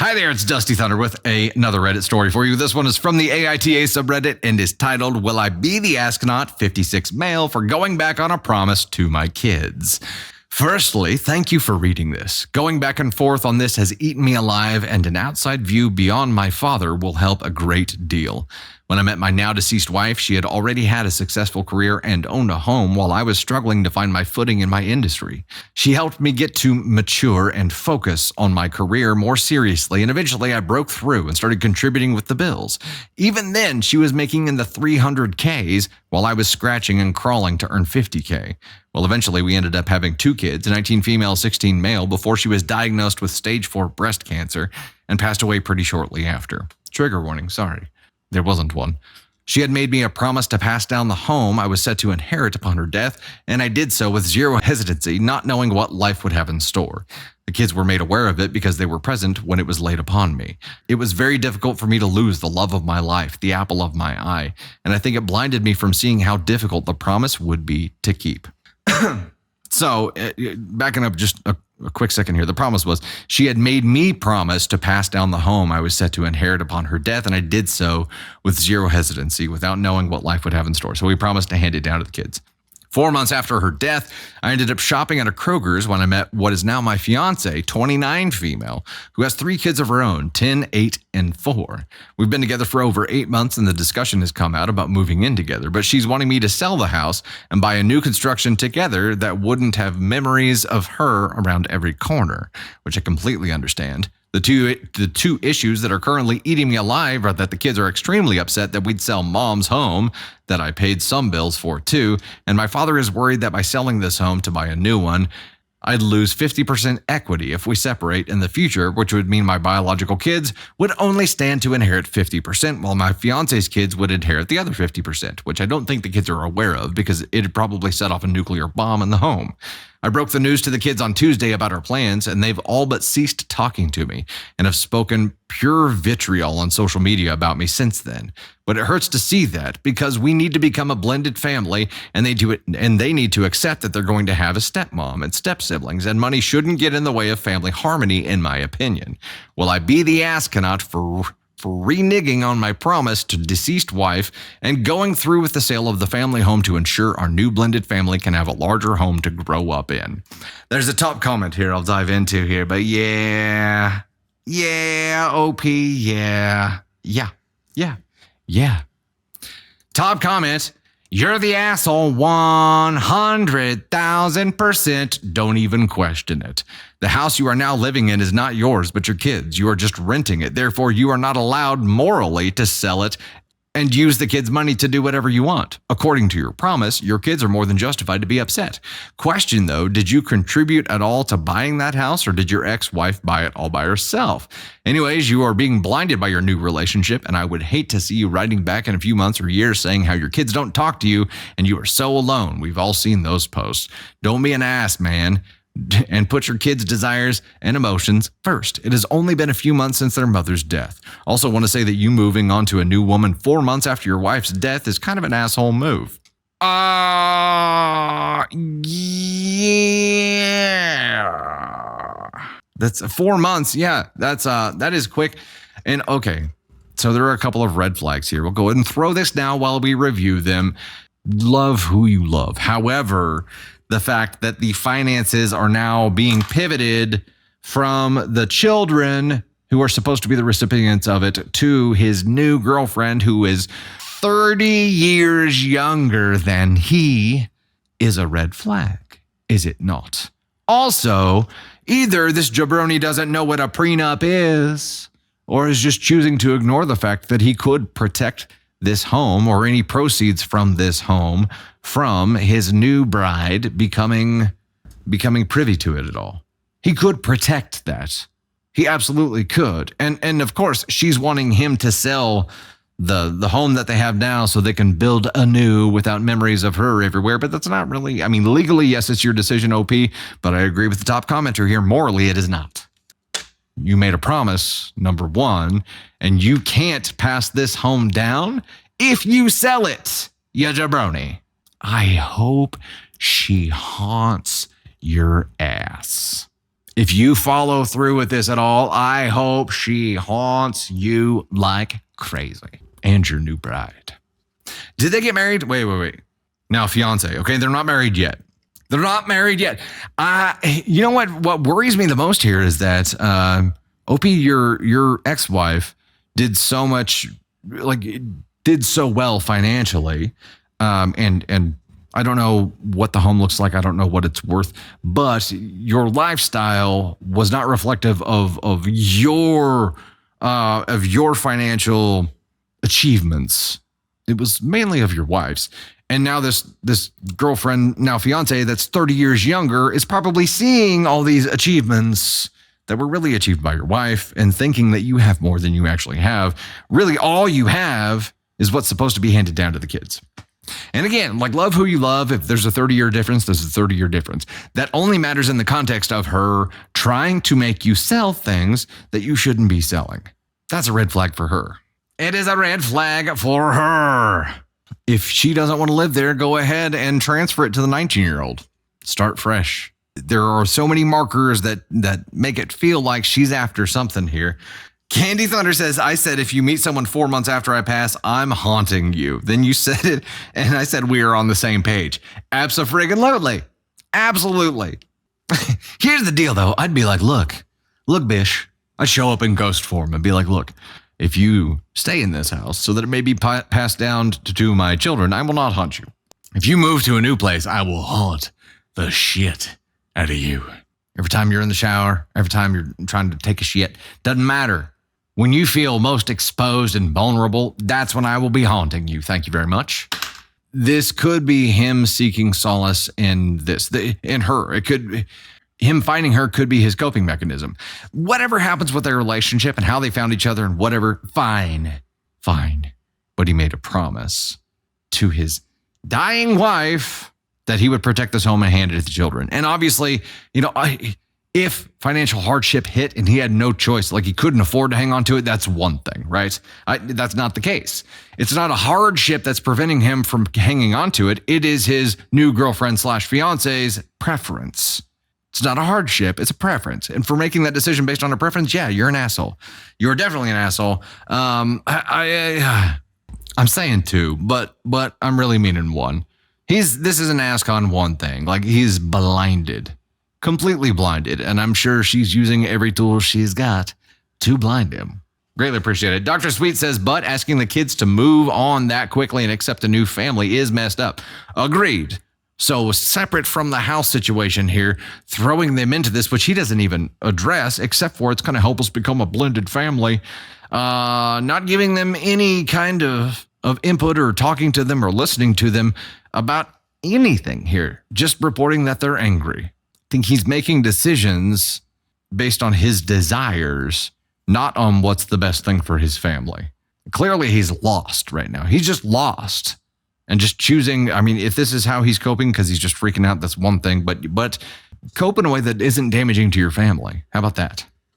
Hi there, it's Dusty Thunder with another Reddit story for you. This one is from the AITA subreddit and is titled, Will I Be the Astronaut 56 Male for Going Back on a Promise to My Kids? Firstly, thank you for reading this. Going back and forth on this has eaten me alive, and an outside view beyond my father will help a great deal. When I met my now deceased wife, she had already had a successful career and owned a home while I was struggling to find my footing in my industry. She helped me get to mature and focus on my career more seriously, and eventually I broke through and started contributing with the bills. Even then, she was making in the 300Ks while I was scratching and crawling to earn 50K. Well, eventually we ended up having 2 kids, 19 female, 16 male, before she was diagnosed with stage 4 breast cancer and passed away pretty shortly after. Trigger warning, sorry. There wasn't one. She had made me a promise to pass down the home I was set to inherit upon her death, and I did so with zero hesitancy, not knowing what life would have in store. The kids were made aware of it because they were present when it was laid upon me. It was very difficult for me to lose the love of my life, the apple of my eye, and I think it blinded me from seeing how difficult the promise would be to keep. So, backing up just a quick second here, the promise was she had made me promise to pass down the home I was set to inherit upon her death, and I did so with zero hesitancy, without knowing what life would have in store. So we promised to hand it down to the kids. 4 months after her death, I ended up shopping at a Kroger's when I met what is now my fiance, 29 female, who has 3 kids of her own, 10, 8, and 4. We've been together for over 8 months, and the discussion has come out about moving in together, but she's wanting me to sell the house and buy a new construction together that wouldn't have memories of her around every corner, which I completely understand. The two issues that are currently eating me alive are that the kids are extremely upset that we'd sell mom's home, that I paid some bills for too, and my father is worried that by selling this home to buy a new one, I'd lose 50% equity if we separate in the future, which would mean my biological kids would only stand to inherit 50%, while my fiance's kids would inherit the other 50%, which I don't think the kids are aware of because it'd probably set off a nuclear bomb in the home. I broke the news to the kids on Tuesday about our plans, and they've all but ceased talking to me and have spoken pure vitriol on social media about me since then. But it hurts to see that because we need to become a blended family, and they need to accept that they're going to have a stepmom and step-siblings, and money shouldn't get in the way of family harmony, in my opinion. Will I be the astronaut for reneging on my promise to deceased wife and going through with the sale of the family home to ensure our new blended family can have a larger home to grow up in? There's a top comment here I'll dive into here, but yeah, OP, yeah. Top comment, you're the asshole 100,000%. Don't even question it. The house you are now living in is not yours, but your kids. You are just renting it. Therefore, you are not allowed morally to sell it and use the kids' money to do whatever you want. According to your promise, your kids are more than justified to be upset. Question though, did you contribute at all to buying that house, or did your ex-wife buy it all by herself? Anyways, you are being blinded by your new relationship, and I would hate to see you writing back in a few months or years saying how your kids don't talk to you and you are so alone. We've all seen those posts. Don't be an ass, man, and put your kids' desires and emotions first. It has only been a few months since their mother's death. Also want to say that you moving on to a new woman 4 months after your wife's death is kind of an asshole move. Yeah. That's 4 months. Yeah, that is quick. And okay, so there are a couple of red flags here. We'll go ahead and throw this now while we review them. Love who you love. However, the fact that the finances are now being pivoted from the children who are supposed to be the recipients of it to his new girlfriend, who is 30 years younger than he, is a red flag, is it not? Also, either this jabroni doesn't know what a prenup is, or is just choosing to ignore the fact that he could protect this home or any proceeds from this home from his new bride becoming privy to it at all. He could protect that. He absolutely could. And of course, she's wanting him to sell the home that they have now so they can build anew without memories of her everywhere. But that's not really, I mean, legally, yes, it's your decision, OP, but I agree with the top commenter here. Morally, it is not. You made a promise, number one, and you can't pass this home down if you sell it, ya jabroni. I hope she haunts your ass. If you follow through with this at all, I hope she haunts you like crazy. And your new bride. Did they get married? Wait. Now, fiance. Okay, they're not married yet. They're not married yet. You know what? What worries me the most here is that Opie, your ex-wife, did so much, did so well financially, and I don't know what the home looks like. I don't know what it's worth, but your lifestyle was not reflective of your financial achievements. It was mainly of your wife's. And now this girlfriend, now fiance, that's 30 years younger, is probably seeing all these achievements that were really achieved by your wife and thinking that you have more than you actually have. Really, all you have is what's supposed to be handed down to the kids. And again, love who you love. If there's a 30-year difference, there's a 30-year difference. That only matters in the context of her trying to make you sell things that you shouldn't be selling. That's a red flag for her. It is a red flag for her. If she doesn't want to live there, go ahead and transfer it to the 19-year-old. Start fresh. There are so many markers that make it feel like she's after something here. Candy Thunder says, I said, if you meet someone 4 months after I pass, I'm haunting you. Then you said it, and I said we are on the same page. Abso-friggin-lutely. Absolutely. Here's the deal, though. I'd be like, look, Bish. I'd show up in ghost form and be like, look, if you stay in this house so that it may be passed down to my children, I will not haunt you. If you move to a new place, I will haunt the shit out of you. Every time you're in the shower, every time you're trying to take a shit, doesn't matter. When you feel most exposed and vulnerable, that's when I will be haunting you. Thank you very much. This could be him seeking solace in this, in her. It could him finding her could be his coping mechanism. Whatever happens with their relationship and how they found each other and whatever, fine. But he made a promise to his dying wife that he would protect this home and hand it to the children. And obviously, if financial hardship hit and he had no choice, he couldn't afford to hang on to it, that's one thing, right? That's not the case. It's not a hardship that's preventing him from hanging on to it. It is his new girlfriend / fiance's preference. It's not a hardship, it's a preference. And for making that decision based on a preference, yeah, you're an asshole. You're definitely an asshole. I'm saying two, but I'm really meaning one. This is an ask on one thing. He's blinded, completely blinded. And I'm sure she's using every tool she's got to blind him. Greatly appreciate it. Dr. Sweet says, but asking the kids to move on that quickly and accept a new family is messed up. Agreed. So separate from the house situation here, throwing them into this, which he doesn't even address, except for it's going to help us become a blended family. Not giving them any kind of input or talking to them or listening to them about anything here. Just reporting that they're angry. I think he's making decisions based on his desires, not on what's the best thing for his family. Clearly, he's lost right now. He's just lost. And just choosing, if this is how he's coping because he's just freaking out, that's one thing. But cope in a way that isn't damaging to your family. How about that?